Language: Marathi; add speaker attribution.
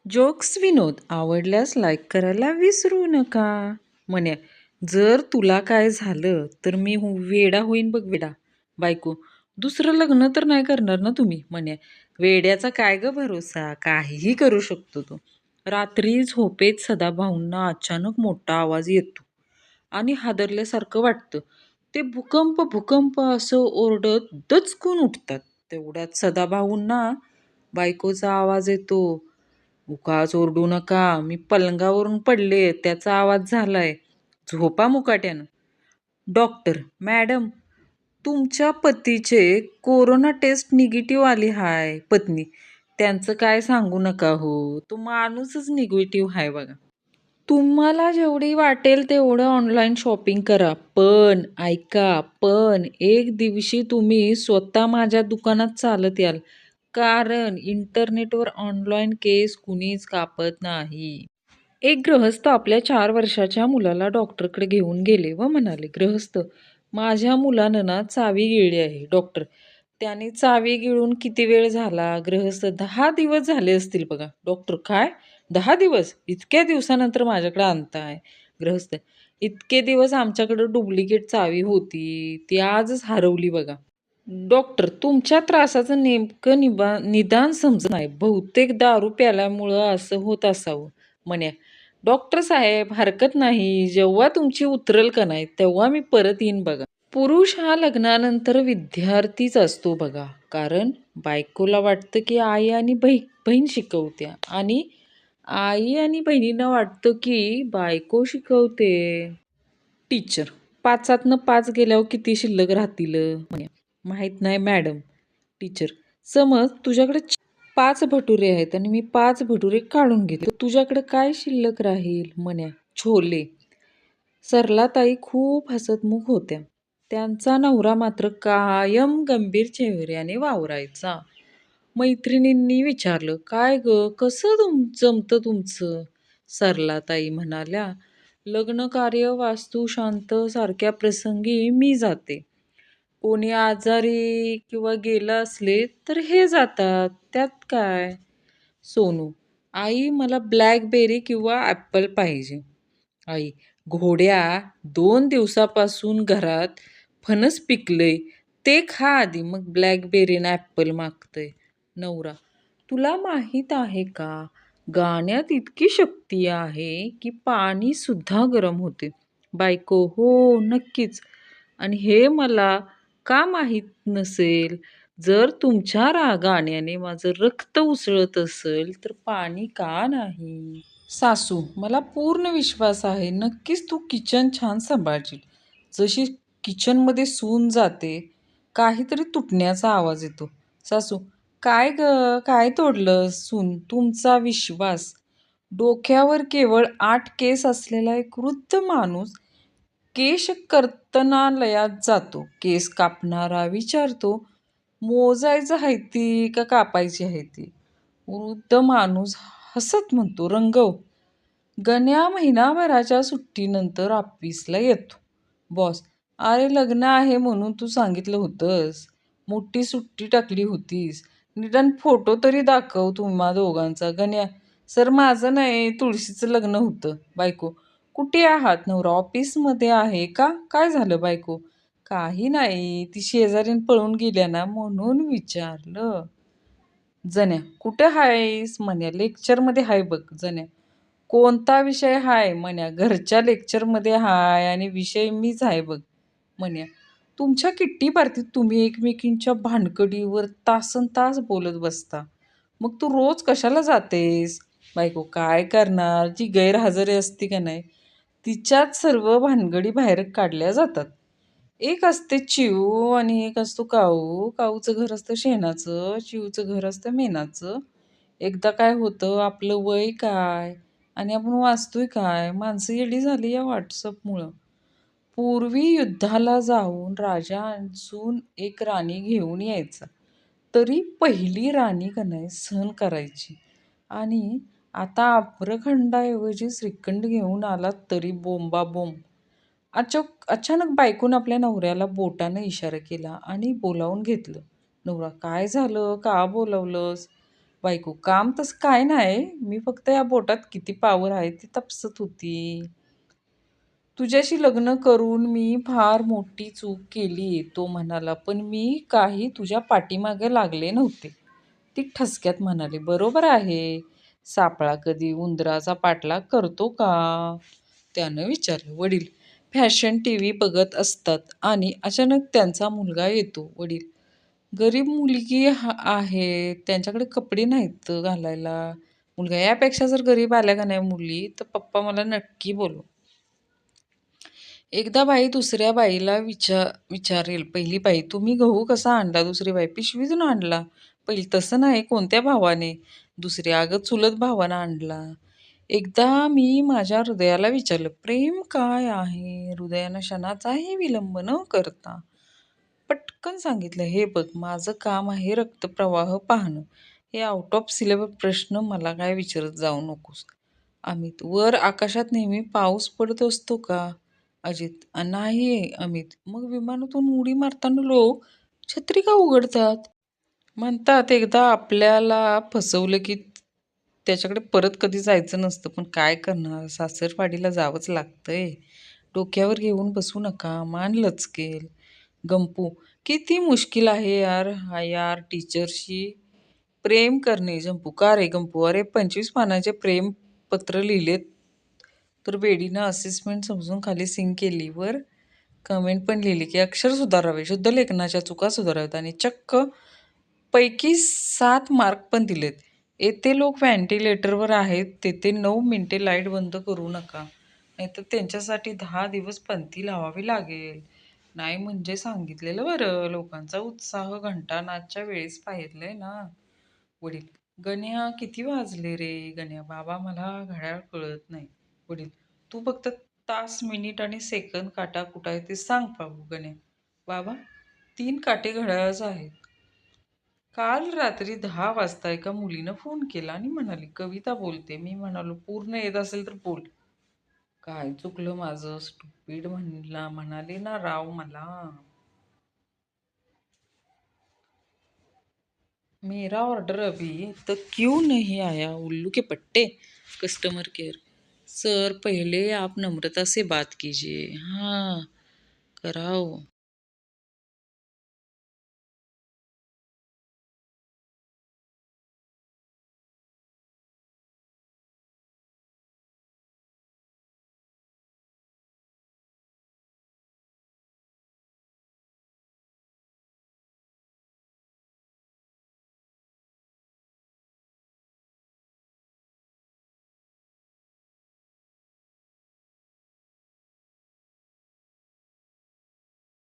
Speaker 1: जोक्स विनोद आवडल्यास लाईक करायला विसरू नका. म्हणे, जर तुला काय झालं तर मी वेडा होईन बघ वेडा. बायको, दुसरं लग्न तर नाही करणार ना तुम्ही? म्हणे, वेड्याचा काय ग भरोसा, काहीही करू शकतो तो. रात्री झोपेत सदाभाऊंना अचानक मोठा आवाज येतो आणि हादरल्यासारखं वाटतं. ते भूकंप भूकंप असं ओरडत दचकून उठतात. तेवढ्यात सदाभाऊंना बायकोचा आवाज येतो. उगाच ओरडू नका, मी पलंगावरून पडले, त्याचा आवाज झालाय. झोपा मुकाट्यानं. डॉक्टर, मॅडम, तुमच्या पतीचे कोरोना टेस्ट निगेटिव्ह आली हाय. पत्नी, त्यांचं काय सांगू नका हो, तो माणूसच निगेटिव्ह आहे बघा. तुम्हाला जेवढी वाटेल तेवढं ऑनलाईन शॉपिंग करा. पण ऐका, पण एक दिवशी तुम्ही स्वतः माझ्या दुकानात चालत याल. कारण इंटरनेटवर ऑनलाईन केस कुणीच कापत नाही. एक गृहस्थ आपल्या 4 वर्षाच्या मुलाला डॉक्टरकडे घेऊन गेले व म्हणाले, गृहस्थ, माझ्या मुलानं ना चावी गिळली आहे. डॉक्टर, त्याने चावी गिळून किती वेळ झाला? गृहस्थ, 10 दिवस झाले असतील बघा. डॉक्टर, काय 10 दिवस? इतक्या दिवसानंतर माझ्याकडे आणताय? गृहस्थ, इतके दिवस आमच्याकडे डुप्लिकेट चावी होती, ती आजच हरवली बघा. डॉक्टर, तुमच्या त्रासाचं नेमकं निदान समजत नाही. बहुतेक दारू प्यायल्यामुळं असं होत असावं. म्हणे, डॉक्टर साहेब, हरकत नाही, जेव्हा तुमची उतरल का नाही तेव्हा मी परत येईन बघा. पुरुष हा लग्नानंतर विद्यार्थीच असतो बघा. कारण बायकोला वाटतं की आई आणि बहीण शिकवत्या आणि आई आणि बहिणींना वाटतं की बायको शिकवते. टीचर, 5 5 गेल्यावर किती शिल्लक राहतील? म्हणे, माहीत नाही मॅडम. टीचर, समज तुझ्याकडे 5 भटुरे आहेत आणि मी 5 भटुरे काढून घेते, तर तुझ्याकडे काय शिल्लक राहील? म्हणे, छोले. सरलाताई खूप हसतमुख होत्या. त्यांचा नवरा मात्र कायम गंभीर चेहऱ्याने वावरायचा. मैत्रिणींनी विचारलं, काय ग, कसं जमतं तुमचं? सरलाताई म्हणाल्या, लग्न कार्य, वास्तू शांत सारख्या प्रसंगी मी जाते. कोणी आजारी किंवा गेलं असले तर हे जातात, त्यात काय? सोनू, आई, मला ब्लॅकबेरी किंवा ॲपल पाहिजे. आई, घोड्या, 2 दिवसापासून घरात फणस पिकलंय, ते खा आधी, मग ब्लॅकबेरी ना ॲपल मागतंय. नवरा, तुला माहीत आहे का, गाण्यात इतकी शक्ती आहे की पाणी सुद्धा गरम होते. बायको, हो नक्कीच. आणि हे मला का माहीत नसेल? जर तुमच्या गाण्याने माझं रक्त उसळत असेल तर पाणी का नाही? सासू, मला पूर्ण विश्वास आहे, नक्कीच तू किचन छान सांभाळशील. जशी किचनमध्ये सून जाते, काहीतरी तुटण्याचा आवाज येतो. सासू, काय ग, काय तोडलं? सून, तुमचा विश्वास. डोक्यावर केवळ 8 केस असलेला एक वृद्ध माणूस केश कर्तनालयात जातो. केस कापणारा विचारतो, मोजायचं आहे ती का कापायची आहे ती? वृद्ध माणूस हसत म्हणतो, रंगव. गण्या महिनाभराच्या सुट्टीनंतर ऑफिसला येतो. बॉस, अरे लग्न आहे म्हणून तू सांगितलं होतंस. मोठी सुट्टी टाकली होतीस. निदान फोटो तरी दाखव तुम्हा दोघांचा. गण्या, सर माझं नाही, तुळशीचं लग्न होतं. बायको, कुठे आहात? नवरा, ऑफिसमध्ये आहे का? काय झालं? बायको, काही नाही, ती शेजारीन पळून गेल्या ना म्हणून विचारलं. जण्या, कुठं हायस? म्हण्या, लेक्चरमध्ये हाय बघ. जण्या, कोणता विषय हाय? म्हण्या, घरच्या लेक्चरमध्ये हाय आणि विषय मीच आहे बघ. म्हण्या, तुमच्या किट्टी पार्टीत तुम्ही एकमेकींच्या भानगडीवर तासन तास बोलत बसता, मग तू रोज कशाला जातेस? बायको, काय करणार, जी गैरहजेरी असते का नाही तिच्यात सर्व भानगडी बाहेर काढल्या जातात. एक असते चिऊ आणि एक असतो काऊ. काऊचं घर असतं शेणाचं, चिऊचं घर असतं मेणाचं. एकदा काय होतं, आपलं वय काय आणि आपण वाचतोय काय, माणसं येडी झाली या व्हॉट्सअपमुळं. पूर्वी युद्धाला जाऊन राजा अजून एक राणी घेऊन यायचा, तरी पहिली राणी का नाही सहन करायची. आणि आता आम्रखंडाऐवजी श्रीखंड घेऊन आला तरी बोंबाबोंब. अचानक बायकोनं आपल्या नवऱ्याला बोटानं इशारा केला आणि बोलावून घेतलं. नवरा, काय झालं, का बोलावलंस? बायको, काम तसं काय नाही. मी फक्त या बोटात किती पॉवर आहे ती तपासत होती. तुझ्याशी लग्न करून मी फार मोठी चूक केली, तो म्हणाला. पण मी काही तुझ्या पाठीमागे लागले नव्हते. ती ठसक्यात म्हणाली, बरोबर आहे. सापळा कधी उंदराचा पाठलाग करतो का? त्यानं विचारलं. वडील फॅशन टी व्ही बघत असतात आणि अचानक त्यांचा मुलगा येतो. वडील, गरीब मुलगी आहे, त्यांच्याकडे कपडे नाहीत घालायला. मुलगा, यापेक्षा जर गरीब आल्या का नाही मुली तर पप्पा मला नक्की बोलव. एकदा बाई दुसऱ्या बाईला विचारेल, पहिली बाई, तुम्ही गहू कसा आणला? दुसरी बाई, पिशवीतून आणला. पहिली, तसं नाही, कोणत्या भावाने? दुसरी, अगं चुलत भावानं आणला. एकदा मी माझ्या हृदयाला विचारलं, प्रेम काय आहे? हृदयानं क्षणाचाही विलंब न करता पटकन सांगितलं, हे बघ, माझं काम आहे रक्तप्रवाह पाहणं. हे आउट ऑफ सिलेबस प्रश्न मला काय विचारत जाऊ नकोस. अमित, वर आकाशात नेहमी पाऊस पडत असतो का? अजित, नाही अमित. मग विमानातून उडी मारताना लोक छत्री का उघडतात? म्हणतात एकदा आपल्याला फसवलं की त्याच्याकडे परत कधी जायचं नसतं. पण काय करणार, सासरवाडीला जावंच लागतंय. डोक्यावर घेऊन बसू नका, मान लचकेल. गंपू, किती मुश्किल आहे यार, हा यार टीचरशी प्रेम करणे. जंपू, का रे गंपू? अरे 25 पानाचे प्रेमपत्र लिहिलेत तर बेडीनं असेसमेंट समजून खाली सिंक केली, वर कमेंट पण लिहिली की अक्षर सुधारावे, शुद्ध लेखनाच्या चुका सुधाराव्यात आणि चक्क पैकी 7 मार्क पण दिलेत. येथे लोक व्हेंटिलेटरवर आहेत, तेथे 9 मिनिटे लाईट बंद करू नका, नाहीतर त्यांच्यासाठी 10 दिवस पंथी लावावी लागेल. नाही म्हणजे सांगितलेलं बरं. लोकांचा उत्साह घंटानादच्या वेळेस पाहिलंय ना. वडील, गण्या किती वाजले रे? गण्या, बाबा मला घड्याळ कळत नाही. वडील, तू फक्त तास, मिनिट आणि सेकंद काटा कुठं आहे ते सांग पाहू. गण्या, बाबा 3 काटे घड्याळच आहेत. काल रात्री 10 वाजता एका मुलीनं फोन केला आणि म्हणाली, कविता बोलते. मी म्हणालो, पूर्ण येत असेल तर बोल. काय चुकलं माझं? स्टुपिड म्हणाले ना राव मला. मेरा ऑर्डर अभी तक क्यों नहीं आया? उल्लू के पट्टे. कस्टमर केअर, सर पहले आप नम्रता से बात कीजिए. हाँ, कराओ.